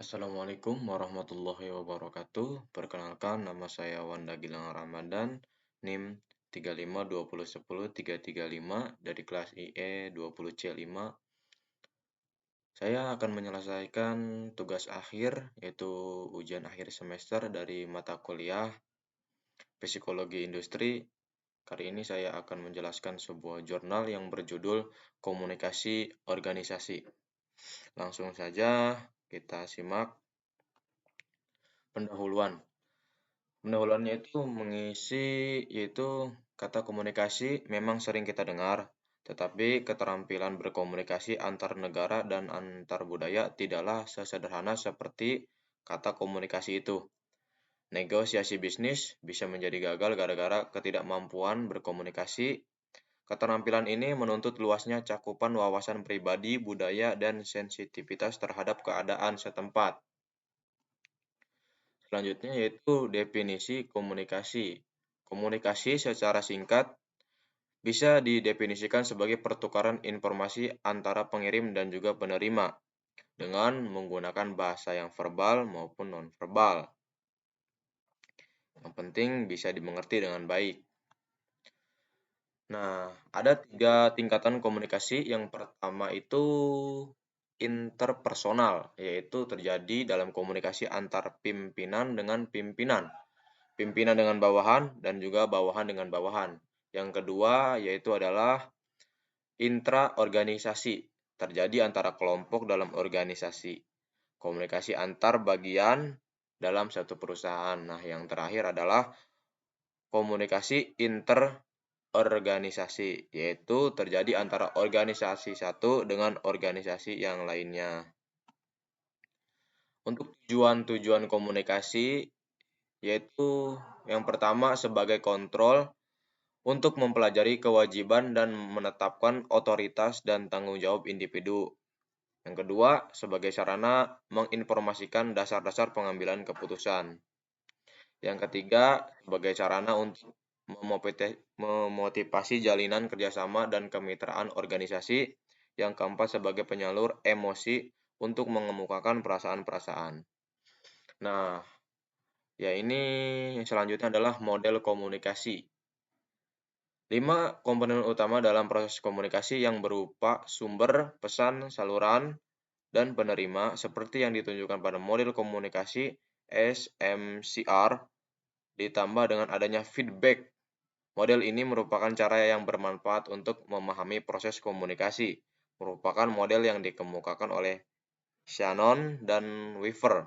Assalamualaikum warahmatullahi wabarakatuh. Perkenalkan, nama saya Wanda Gilang Ramadan, NIM 352010-335 dari kelas IE 20C5. Saya akan menyelesaikan tugas akhir, yaitu ujian akhir semester dari mata kuliah Psikologi Industri. Kali ini saya akan menjelaskan sebuah jurnal yang berjudul Komunikasi Organisasi. Langsung saja kita simak pendahuluan. Pendahuluannya itu mengisi yaitu kata komunikasi memang sering kita dengar, tetapi keterampilan berkomunikasi antar negara dan antar budaya tidaklah sesederhana seperti kata komunikasi itu. Negosiasi bisnis bisa menjadi gagal gara-gara ketidakmampuan berkomunikasi. Keterampilan ini menuntut luasnya cakupan wawasan pribadi, budaya, dan sensitivitas terhadap keadaan setempat. Selanjutnya yaitu definisi komunikasi. Komunikasi secara singkat bisa didefinisikan sebagai pertukaran informasi antara pengirim dan juga penerima dengan menggunakan bahasa yang verbal maupun nonverbal. Yang penting bisa dimengerti dengan baik. Nah, ada 3 tingkatan komunikasi. Yang pertama itu interpersonal, yaitu terjadi dalam komunikasi antar pimpinan dengan pimpinan, pimpinan dengan bawahan, dan juga bawahan dengan bawahan. Yang kedua yaitu adalah intraorganisasi, terjadi antara kelompok dalam organisasi, komunikasi antar bagian dalam satu perusahaan. Nah, yang terakhir adalah komunikasi interorganisasi, yaitu terjadi antara organisasi satu dengan organisasi yang lainnya. Untuk tujuan-tujuan komunikasi yaitu yang pertama sebagai kontrol untuk mempelajari kewajiban dan menetapkan otoritas dan tanggung jawab individu. Yang kedua, sebagai sarana menginformasikan dasar-dasar pengambilan keputusan. Yang ketiga, sebagai sarana untuk memotivasi jalinan kerjasama dan kemitraan organisasi. Yang keempat, sebagai penyalur emosi untuk mengemukakan perasaan-perasaan. Nah, ya ini selanjutnya adalah model komunikasi. 5 komponen utama dalam proses komunikasi yang berupa sumber, pesan, saluran, dan penerima seperti yang ditunjukkan pada model komunikasi SMCR ditambah dengan adanya feedback. Model ini merupakan cara yang bermanfaat untuk memahami proses komunikasi. Merupakan model yang dikemukakan oleh Shannon dan Weaver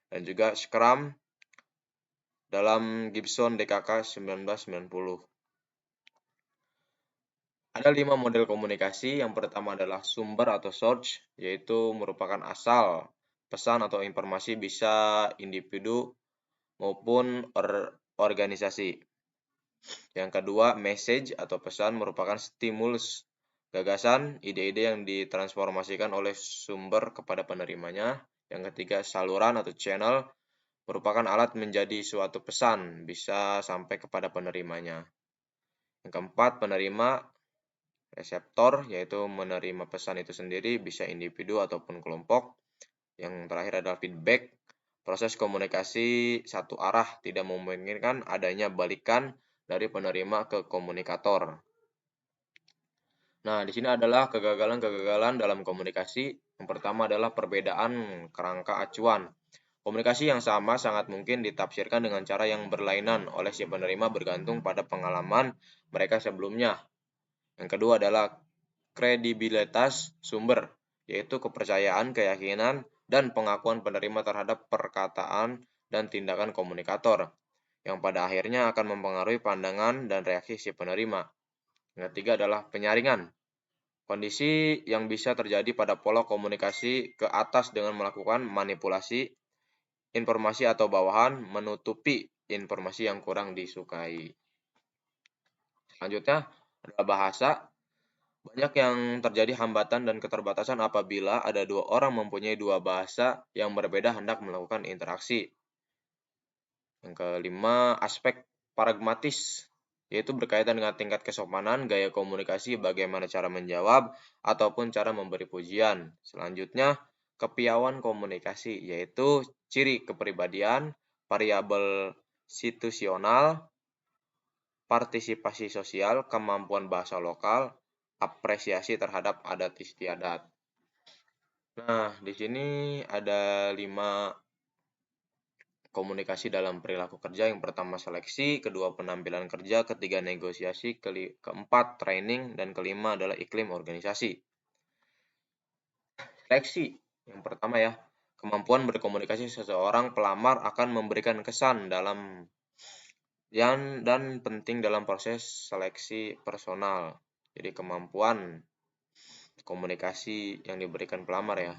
dan juga Scrum dalam Gibson DKK 1990. Ada 5 model komunikasi. Yang pertama adalah sumber atau source, yaitu merupakan asal pesan atau informasi bisa individu maupun organisasi. Yang kedua, message atau pesan merupakan stimulus, gagasan, ide-ide yang ditransformasikan oleh sumber kepada penerimanya. Yang ketiga, saluran atau channel merupakan alat menjadi suatu pesan, bisa sampai kepada penerimanya. Yang keempat, penerima, reseptor, yaitu menerima pesan itu sendiri, bisa individu ataupun kelompok. Yang terakhir adalah feedback, proses komunikasi satu arah, tidak memungkinkan adanya balikan dari penerima ke komunikator. Nah, di sini adalah kegagalan-kegagalan dalam komunikasi. Yang pertama adalah perbedaan kerangka acuan. Komunikasi yang sama sangat mungkin ditafsirkan dengan cara yang berlainan oleh si penerima bergantung pada pengalaman mereka sebelumnya. Yang kedua adalah kredibilitas sumber, yaitu kepercayaan, keyakinan, dan pengakuan penerima terhadap perkataan dan tindakan komunikator, yang pada akhirnya akan mempengaruhi pandangan dan reaksi si penerima. Yang ketiga adalah penyaringan, kondisi yang bisa terjadi pada pola komunikasi ke atas dengan melakukan manipulasi informasi atau bawahan menutupi informasi yang kurang disukai. Selanjutnya adalah bahasa. Banyak yang terjadi hambatan dan keterbatasan apabila ada 2 orang mempunyai 2 bahasa yang berbeda hendak melakukan interaksi. Yang kelima, aspek pragmatis, yaitu berkaitan dengan tingkat kesopanan, gaya komunikasi, bagaimana cara menjawab, ataupun cara memberi pujian. Selanjutnya, kepiawaian komunikasi, yaitu ciri kepribadian, variabel situasional, partisipasi sosial, kemampuan bahasa lokal, apresiasi terhadap adat istiadat. Nah, di sini ada 5 komunikasi dalam perilaku kerja. Yang pertama seleksi, kedua penampilan kerja, ketiga negosiasi, keempat training, dan kelima adalah iklim organisasi. Seleksi, yang pertama ya, kemampuan berkomunikasi seseorang pelamar akan memberikan kesan dalam dan penting dalam proses seleksi personal. Jadi kemampuan komunikasi yang diberikan pelamar ya.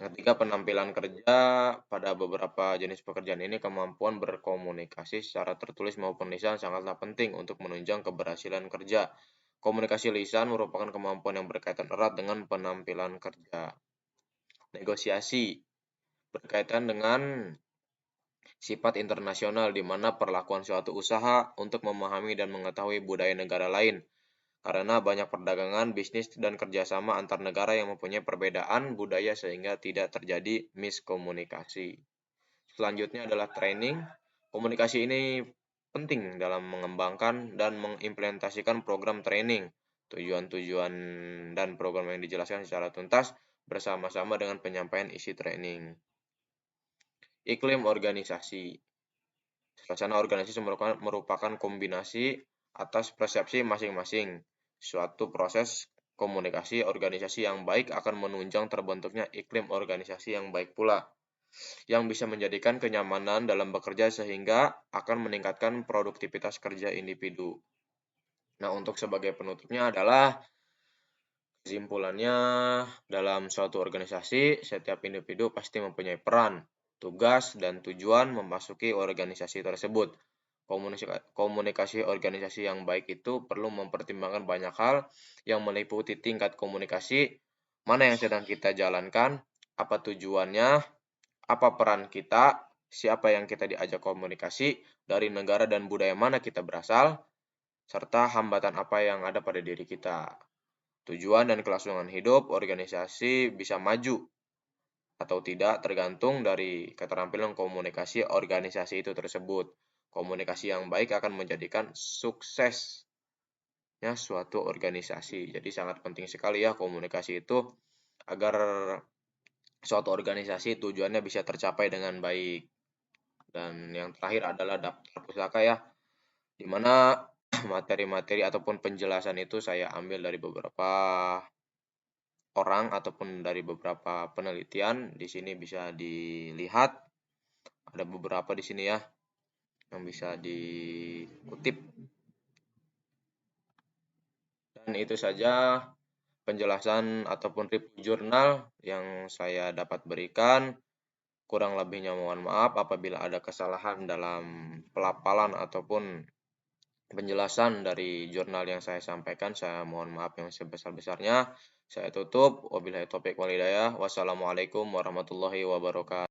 Ketiga, penampilan kerja. Pada beberapa jenis pekerjaan ini, kemampuan berkomunikasi secara tertulis maupun lisan sangatlah penting untuk menunjang keberhasilan kerja. Komunikasi lisan merupakan kemampuan yang berkaitan erat dengan penampilan kerja. Negosiasi berkaitan dengan sifat internasional, di mana perlakuan suatu usaha untuk memahami dan mengetahui budaya negara lain. Karena banyak perdagangan, bisnis, dan kerjasama antar negara yang mempunyai perbedaan budaya sehingga tidak terjadi miskomunikasi. Selanjutnya adalah training. Komunikasi ini penting dalam mengembangkan dan mengimplementasikan program training. Tujuan-tujuan dan program yang dijelaskan secara tuntas bersama-sama dengan penyampaian isi training. Iklim organisasi. Suasana organisasi merupakan kombinasi atas persepsi masing-masing. Suatu proses komunikasi organisasi yang baik akan menunjang terbentuknya iklim organisasi yang baik pula, yang bisa menjadikan kenyamanan dalam bekerja sehingga akan meningkatkan produktivitas kerja individu. Nah, untuk sebagai penutupnya adalah kesimpulannya, dalam suatu organisasi, setiap individu pasti mempunyai peran, tugas, dan tujuan memasuki organisasi tersebut. Komunikasi organisasi yang baik itu perlu mempertimbangkan banyak hal yang meliputi tingkat komunikasi, mana yang sedang kita jalankan, apa tujuannya, apa peran kita, siapa yang kita diajak komunikasi, dari negara dan budaya mana kita berasal, serta hambatan apa yang ada pada diri kita. Tujuan dan kelangsungan hidup organisasi bisa maju atau tidak tergantung dari keterampilan komunikasi organisasi itu tersebut. Komunikasi yang baik akan menjadikan suksesnya suatu organisasi. Jadi sangat penting sekali ya komunikasi itu agar suatu organisasi tujuannya bisa tercapai dengan baik. Dan yang terakhir adalah daftar pusaka ya, di mana materi-materi ataupun penjelasan itu saya ambil dari beberapa orang ataupun dari beberapa penelitian. Di sini bisa dilihat ada beberapa di sini ya yang bisa dikutip. Dan itu saja penjelasan ataupun review jurnal yang saya dapat berikan. Kurang lebihnya mohon maaf apabila ada kesalahan dalam pelafalan ataupun penjelasan dari jurnal yang saya sampaikan. Saya mohon maaf yang sebesar-besarnya. Saya tutup. Wabillahi taufiq wal hidayah. Wassalamualaikum warahmatullahi wabarakatuh.